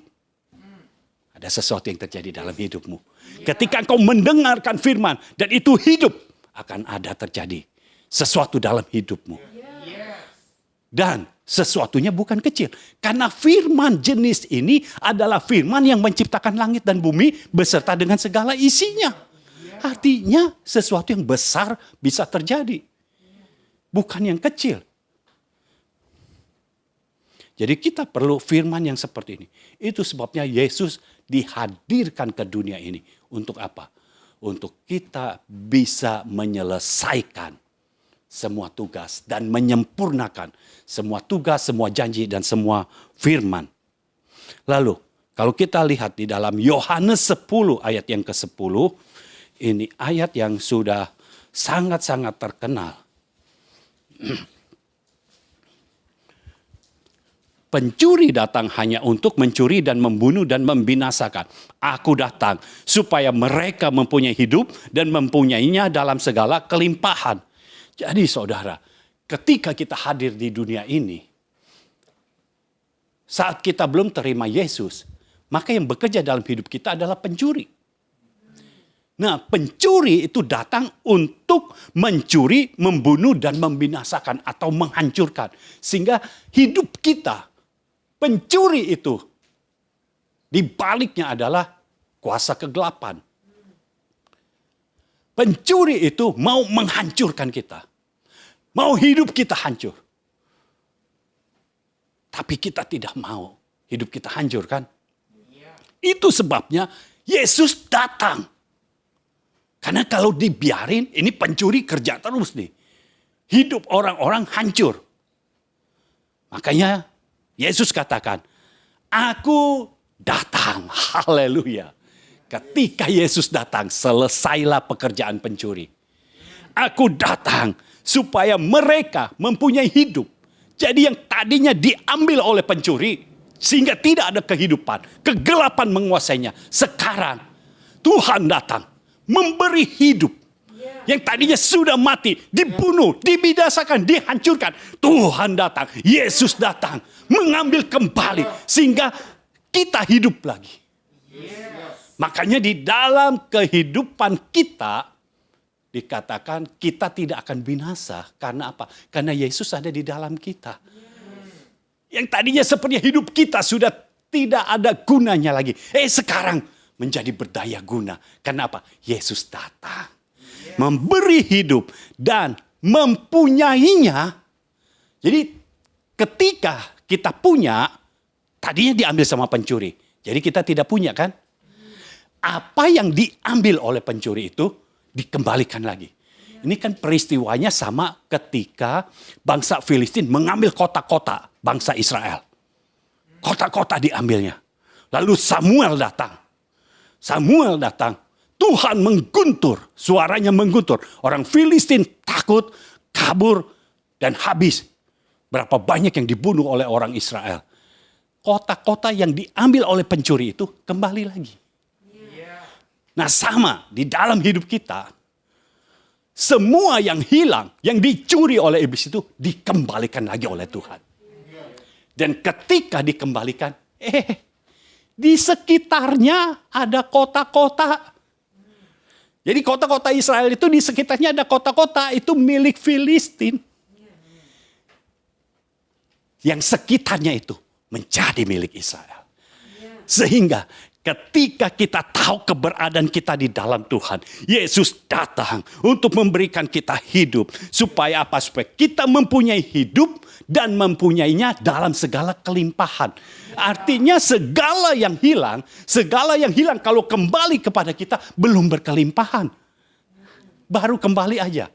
ada sesuatu yang terjadi dalam hidupmu. Ketika kau mendengarkan firman dan itu hidup, akan ada terjadi sesuatu dalam hidupmu. Dan sesuatunya bukan kecil. Karena firman jenis ini adalah firman yang menciptakan langit dan bumi beserta dengan segala isinya. Artinya sesuatu yang besar bisa terjadi. Bukan yang kecil. Jadi kita perlu firman yang seperti ini. Itu sebabnya Yesus dihadirkan ke dunia ini. Untuk apa? Untuk kita bisa menyelesaikan semua tugas dan menyempurnakan semua tugas, semua janji dan semua firman. Lalu kalau kita lihat di dalam Yohanes 10 ayat yang ke-10, ini ayat yang sudah sangat-sangat terkenal. Pencuri datang hanya untuk mencuri dan membunuh dan membinasakan. Aku datang supaya mereka mempunyai hidup dan mempunyainya dalam segala kelimpahan. Jadi saudara, ketika kita hadir di dunia ini, saat kita belum terima Yesus, maka yang bekerja dalam hidup kita adalah pencuri. Nah, pencuri itu datang untuk mencuri, membunuh, dan membinasakan atau menghancurkan. Sehingga hidup kita, pencuri itu, dibaliknya adalah kuasa kegelapan. Pencuri itu mau menghancurkan kita. Mau hidup kita hancur. Tapi kita tidak mau hidup kita hancur kan? Itu sebabnya Yesus datang. Karena kalau dibiarin, ini pencuri kerja terus nih. Hidup orang-orang hancur. Makanya Yesus katakan, aku datang. Haleluya. Ketika Yesus datang, selesailah pekerjaan pencuri. Aku datang supaya mereka mempunyai hidup. Jadi yang tadinya diambil oleh pencuri, sehingga tidak ada kehidupan, kegelapan menguasainya. Sekarang Tuhan datang, memberi hidup. Yang tadinya sudah mati, dibunuh, dibinasakan, dihancurkan. Tuhan datang, Yesus datang, mengambil kembali. Sehingga kita hidup lagi. Makanya di dalam kehidupan kita dikatakan kita tidak akan binasa. Karena apa? Karena Yesus ada di dalam kita. Yang tadinya seperti hidup kita sudah tidak ada gunanya lagi. Sekarang menjadi berdaya guna. Karena apa? Yesus datang. Memberi hidup dan mempunyainya. Jadi ketika kita punya, tadinya diambil sama pencuri. Jadi kita tidak punya kan? Apa yang diambil oleh pencuri itu dikembalikan lagi. Ini kan peristiwanya sama ketika bangsa Filistin mengambil kota-kota bangsa Israel. Kota-kota diambilnya. Lalu Samuel datang. Tuhan mengguntur. Suaranya mengguntur. Orang Filistin takut, kabur, dan habis. Berapa banyak yang dibunuh oleh orang Israel. Kota-kota yang diambil oleh pencuri itu kembali lagi. Nah sama di dalam hidup kita. Semua yang hilang, yang dicuri oleh iblis itu dikembalikan lagi oleh Tuhan. Dan ketika dikembalikan, di sekitarnya ada kota-kota. Jadi kota-kota Israel itu di sekitarnya ada kota-kota itu milik Filistin. Yang sekitarnya itu menjadi milik Israel. Sehingga Ketika kita tahu keberadaan kita di dalam Tuhan, Yesus datang untuk memberikan kita hidup. Supaya apa? Supaya kita mempunyai hidup dan mempunyainya dalam segala kelimpahan. Artinya segala yang hilang kalau kembali kepada kita belum berkelimpahan. Baru kembali aja.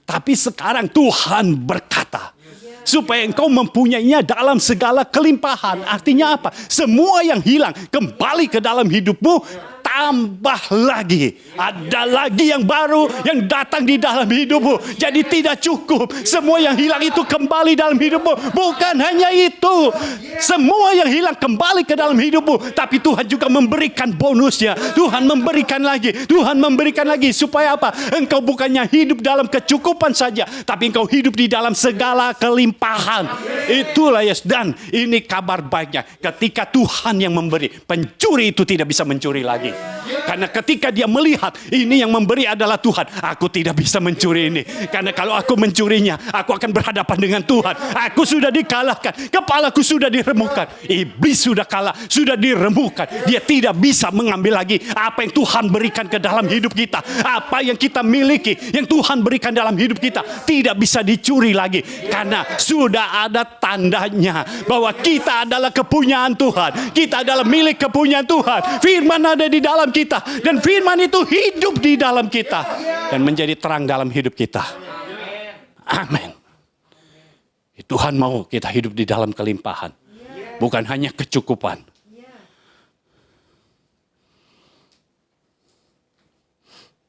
Tapi sekarang Tuhan berkata, supaya engkau mempunyainya dalam segala kelimpahan. Artinya apa? Semua yang hilang kembali ke dalam hidupmu, tambah lagi. Ada lagi yang baru yang datang di dalam hidupmu. Jadi tidak cukup semua yang hilang itu kembali dalam hidupmu. Bukan hanya itu. Semua yang hilang kembali ke dalam hidupmu. Tapi Tuhan juga memberikan bonusnya. Tuhan memberikan lagi. Tuhan memberikan lagi. Supaya apa? Engkau bukannya hidup dalam kecukupan saja. Tapi engkau hidup di dalam segala kelimpahan. Itulah Yesus. Dan ini kabar baiknya. Ketika Tuhan yang memberi, pencuri itu tidak bisa mencuri lagi. Karena ketika dia melihat ini yang memberi adalah Tuhan, aku tidak bisa mencuri ini. Karena kalau aku mencurinya, aku akan berhadapan dengan Tuhan. Aku sudah dikalahkan, kepalaku sudah diremukkan. Iblis sudah kalah, sudah diremukkan. Dia tidak bisa mengambil lagi apa yang Tuhan berikan ke dalam hidup kita. Apa yang kita miliki, yang Tuhan berikan dalam hidup kita, tidak bisa dicuri lagi. Karena sudah ada tandanya bahwa kita adalah kepunyaan Tuhan. Kita adalah milik kepunyaan Tuhan. Firman ada di dalam kita. Dan firman itu hidup di dalam kita. Dan menjadi terang dalam hidup kita. Amin. Tuhan mau kita hidup di dalam kelimpahan. Bukan hanya kecukupan.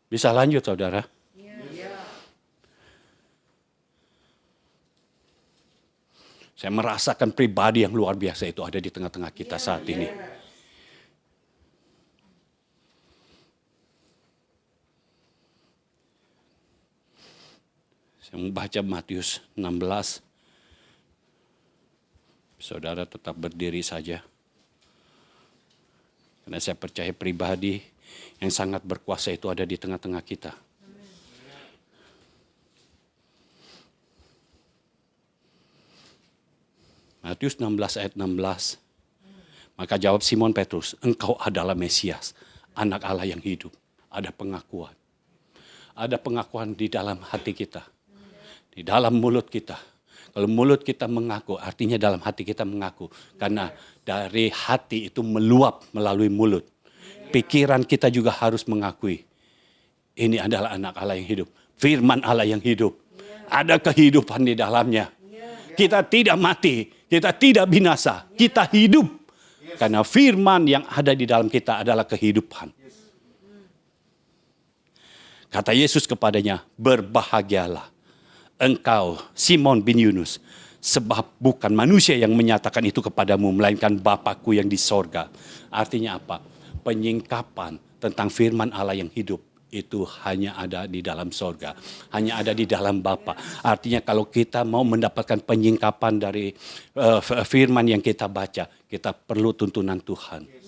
Bisa lanjut saudara? Saya merasakan pribadi yang luar biasa itu ada di tengah-tengah kita saat ini. Saya membaca Matius 16. Saudara tetap berdiri saja. Karena saya percaya pribadi yang sangat berkuasa itu ada di tengah-tengah kita. Matius 16 ayat 16. Maka jawab Simon Petrus, engkau adalah Mesias, anak Allah yang hidup. Ada pengakuan. Ada pengakuan di dalam hati kita. Di dalam mulut kita. Kalau mulut kita mengaku, artinya dalam hati kita mengaku. Karena dari hati itu meluap melalui mulut. Pikiran kita juga harus mengakui. Ini adalah anak Allah yang hidup. Firman Allah yang hidup. Ada kehidupan di dalamnya. Kita tidak mati. Kita tidak binasa. Kita hidup. Karena firman yang ada di dalam kita adalah kehidupan. Kata Yesus kepadanya, berbahagialah engkau Simon bin Yunus, sebab bukan manusia yang menyatakan itu kepadamu, melainkan Bapakku yang di sorga. Artinya apa? Penyingkapan tentang firman Allah yang hidup itu hanya ada di dalam sorga, hanya ada di dalam Bapa. Artinya kalau kita mau mendapatkan penyingkapan dari firman yang kita baca, kita perlu tuntunan Tuhan.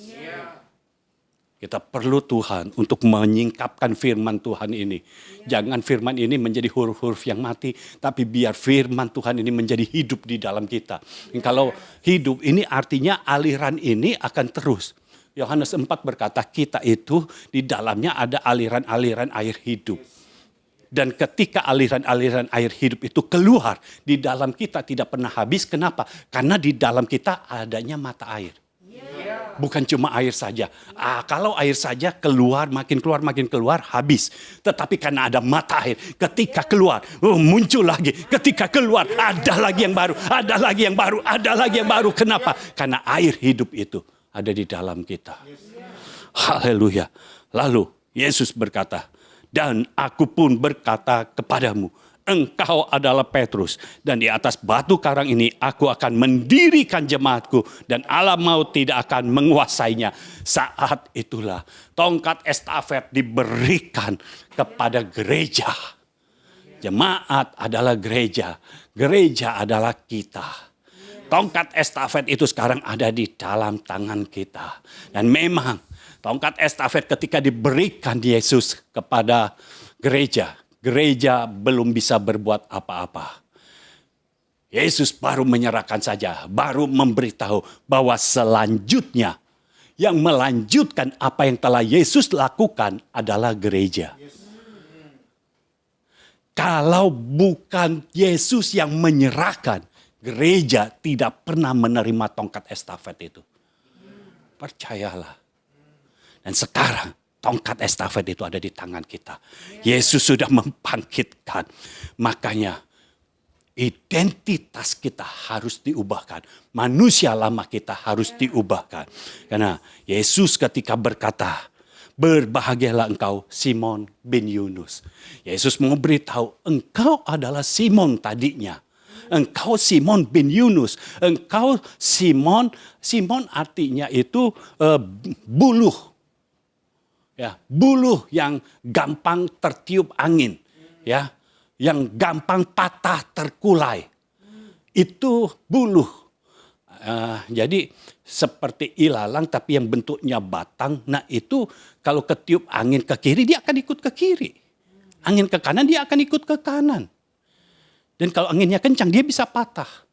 Kita perlu Tuhan untuk menyingkapkan firman Tuhan ini. Jangan firman ini menjadi huruf-huruf yang mati, tapi biar firman Tuhan ini menjadi hidup di dalam kita. Dan kalau hidup ini artinya aliran ini akan terus. Yohanes 4 berkata kita itu di dalamnya ada aliran-aliran air hidup. Dan ketika aliran-aliran air hidup itu keluar, di dalam kita tidak pernah habis. Kenapa? Karena di dalam kita adanya mata air. Bukan cuma air saja. Kalau air saja keluar, makin keluar, habis. Tetapi karena ada mata air, ketika keluar, muncul lagi. Ketika keluar, ada lagi yang baru, ada lagi yang baru, ada lagi yang baru. Kenapa? Karena air hidup itu ada di dalam kita. Haleluya. Lalu Yesus berkata, dan aku pun berkata kepadamu, engkau adalah Petrus, dan di atas batu karang ini aku akan mendirikan jemaatku, dan alam maut tidak akan menguasainya. Saat itulah tongkat estafet diberikan kepada gereja. Jemaat adalah gereja, gereja adalah kita. Tongkat estafet itu sekarang ada di dalam tangan kita. Dan memang tongkat estafet ketika diberikan Yesus kepada gereja, gereja belum bisa berbuat apa-apa. Yesus baru menyerahkan saja, baru memberitahu bahwa selanjutnya Yang melanjutkan apa yang telah Yesus lakukan adalah gereja. Kalau bukan Yesus yang menyerahkan, gereja tidak pernah menerima tongkat estafet itu. Percayalah. Dan sekarang tongkat estafet itu ada di tangan kita. Yesus sudah membangkitkan. Makanya identitas kita harus diubahkan. Manusia lama kita harus diubahkan. Karena Yesus ketika berkata, berbahagialah engkau Simon bin Yunus. Yesus mau beritahu, engkau adalah Simon tadinya. Engkau Simon bin Yunus. Engkau Simon artinya itu buluh. Ya, buluh yang gampang tertiup angin. Ya, yang gampang patah terkulai. Itu buluh. Jadi seperti ilalang tapi yang bentuknya batang. Nah itu kalau ketiup angin ke kiri dia akan ikut ke kiri. Angin ke kanan dia akan ikut ke kanan. Dan kalau anginnya kencang dia bisa patah.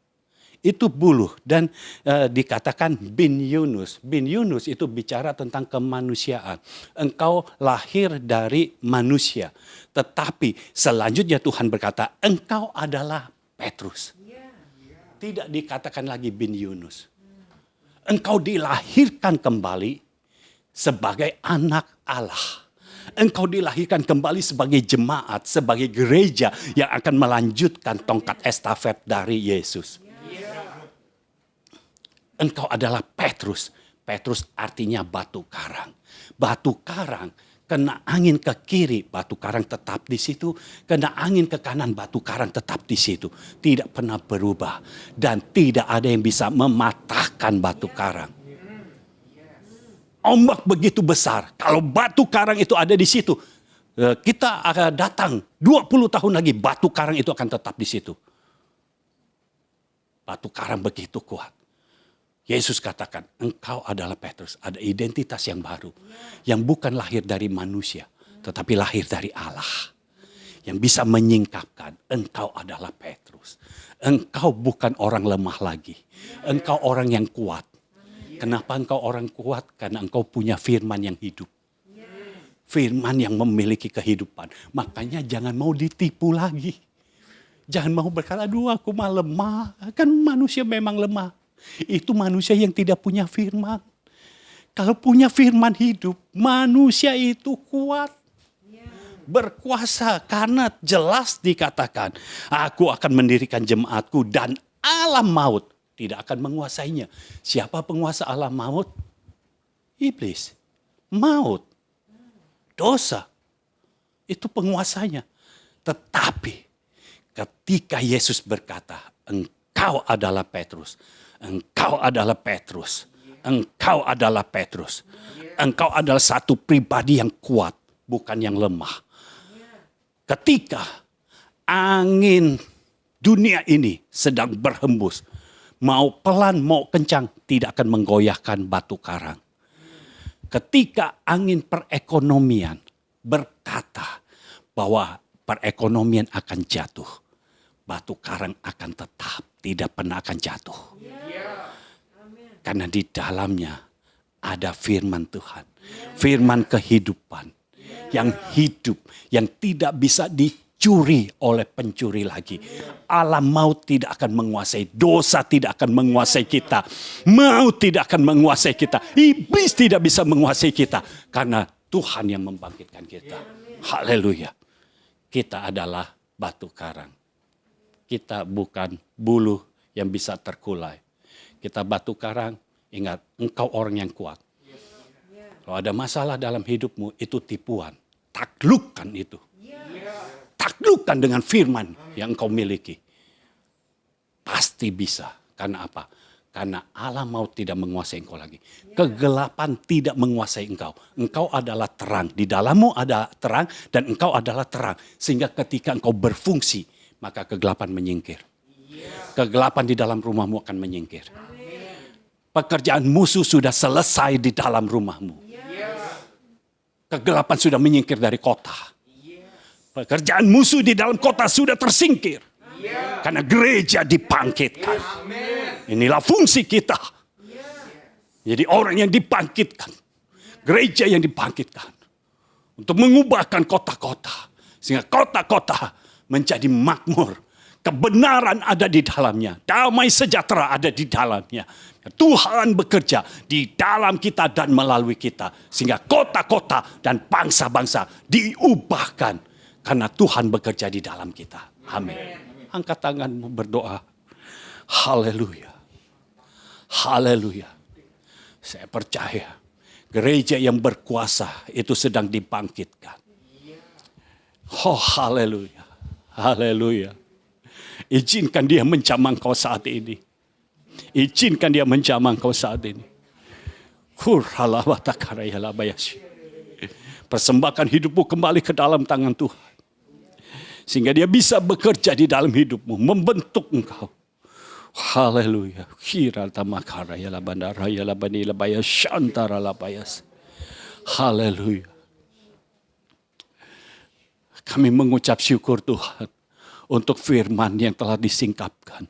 Itu buluh. Dan dikatakan bin Yunus. Bin Yunus itu bicara tentang kemanusiaan. Engkau lahir dari manusia. Tetapi selanjutnya Tuhan berkata, engkau adalah Petrus. Tidak dikatakan lagi bin Yunus. Engkau dilahirkan kembali sebagai anak Allah. Engkau dilahirkan kembali sebagai jemaat, sebagai gereja yang akan melanjutkan tongkat estafet dari Yesus. Engkau adalah Petrus. Petrus artinya batu karang. Batu karang kena angin ke kiri, batu karang tetap di situ. Kena angin ke kanan, batu karang tetap di situ. Tidak pernah berubah. Dan tidak ada yang bisa mematahkan batu karang. Ombak begitu besar. Kalau batu karang itu ada di situ, kita akan datang 20 tahun lagi, batu karang itu akan tetap di situ. Batu karang begitu kuat. Yesus katakan, engkau adalah Petrus. Ada identitas yang baru. Yang bukan lahir dari manusia, tetapi lahir dari Allah. Yang bisa menyingkapkan, engkau adalah Petrus. Engkau bukan orang lemah lagi. Engkau orang yang kuat. Kenapa engkau orang kuat? Karena engkau punya firman yang hidup. Firman yang memiliki kehidupan. Makanya jangan mau ditipu lagi. Jangan mau berkata, aduh aku mah lemah. Kan manusia memang lemah. Itu manusia yang tidak punya firman. Kalau punya firman hidup, manusia itu kuat. Berkuasa karena jelas dikatakan, aku akan mendirikan jemaatku dan alam maut tidak akan menguasainya. Siapa penguasa alam maut? Iblis. Maut. Dosa. Itu penguasanya. Tetapi ketika Yesus berkata, engkau adalah Petrus. Engkau adalah Petrus. Engkau adalah Petrus. Engkau adalah satu pribadi yang kuat, bukan yang lemah. Ketika angin dunia ini sedang berhembus, mau pelan, mau kencang, tidak akan menggoyahkan batu karang. Ketika angin perekonomian berkata bahwa perekonomian akan jatuh, batu karang akan tetap, tidak pernah akan jatuh. Karena di dalamnya ada firman Tuhan, firman kehidupan yang hidup, yang tidak bisa dicuri oleh pencuri lagi. Alam maut tidak akan menguasai, dosa tidak akan menguasai kita, maut tidak akan menguasai kita, iblis tidak bisa menguasai kita, karena Tuhan yang membangkitkan kita. Haleluya. Kita adalah batu karang. Kita bukan buluh yang bisa terkulai. Kita batu karang, ingat, engkau orang yang kuat. Kalau ada masalah dalam hidupmu, itu tipuan. Taklukkan itu. Taklukkan dengan firman yang engkau miliki. Pasti bisa. Karena apa? Karena alam maut tidak menguasai engkau lagi. Kegelapan tidak menguasai engkau. Engkau adalah terang. Di dalammu ada terang dan engkau adalah terang. Sehingga ketika engkau berfungsi, maka kegelapan menyingkir. Kegelapan di dalam rumahmu akan menyingkir. Pekerjaan musuh sudah selesai di dalam rumahmu. Kegelapan sudah menyingkir dari kota. Pekerjaan musuh di dalam kota sudah tersingkir. Karena gereja dibangkitkan. Inilah fungsi kita. Jadi orang yang dibangkitkan. Gereja yang dibangkitkan. Untuk mengubahkan kota-kota. Sehingga kota-kota menjadi makmur. Kebenaran ada di dalamnya. Damai sejahtera ada di dalamnya. Tuhan bekerja di dalam kita dan melalui kita. Sehingga kota-kota dan bangsa-bangsa diubahkan. Karena Tuhan bekerja di dalam kita. Amin. Angkat tanganmu berdoa. Haleluya. Haleluya. Saya percaya gereja yang berkuasa itu sedang dibangkitkan. Oh haleluya. Haleluya. Izinkan dia menjamah kau saat ini. Izinkan dia menjamah kau saat ini. Persembahkan hidupmu kembali ke dalam tangan Tuhan. Sehingga dia bisa bekerja di dalam hidupmu. Membentuk engkau. Haleluya. Haleluya. Kami mengucap syukur Tuhan. Untuk firman yang telah disingkapkan.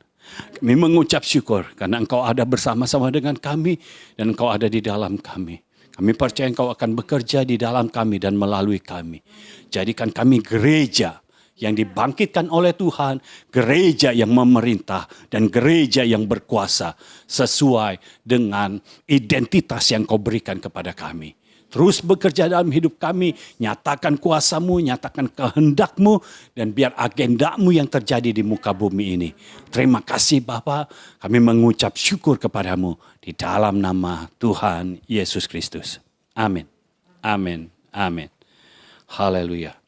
Kami mengucap syukur karena Engkau ada bersama-sama dengan kami dan Engkau ada di dalam kami. Kami percaya Engkau akan bekerja di dalam kami dan melalui kami. Jadikan kami gereja yang dibangkitkan oleh Tuhan, gereja yang memerintah dan gereja yang berkuasa sesuai dengan identitas yang Kau berikan kepada kami. Terus bekerja dalam hidup kami, nyatakan kuasa-Mu, nyatakan kehendak-Mu, dan biar agenda-Mu yang terjadi di muka bumi ini. Terima kasih Bapa, kami mengucap syukur kepada-Mu di dalam nama Tuhan Yesus Kristus. Amin. Amin. Amin. Haleluya.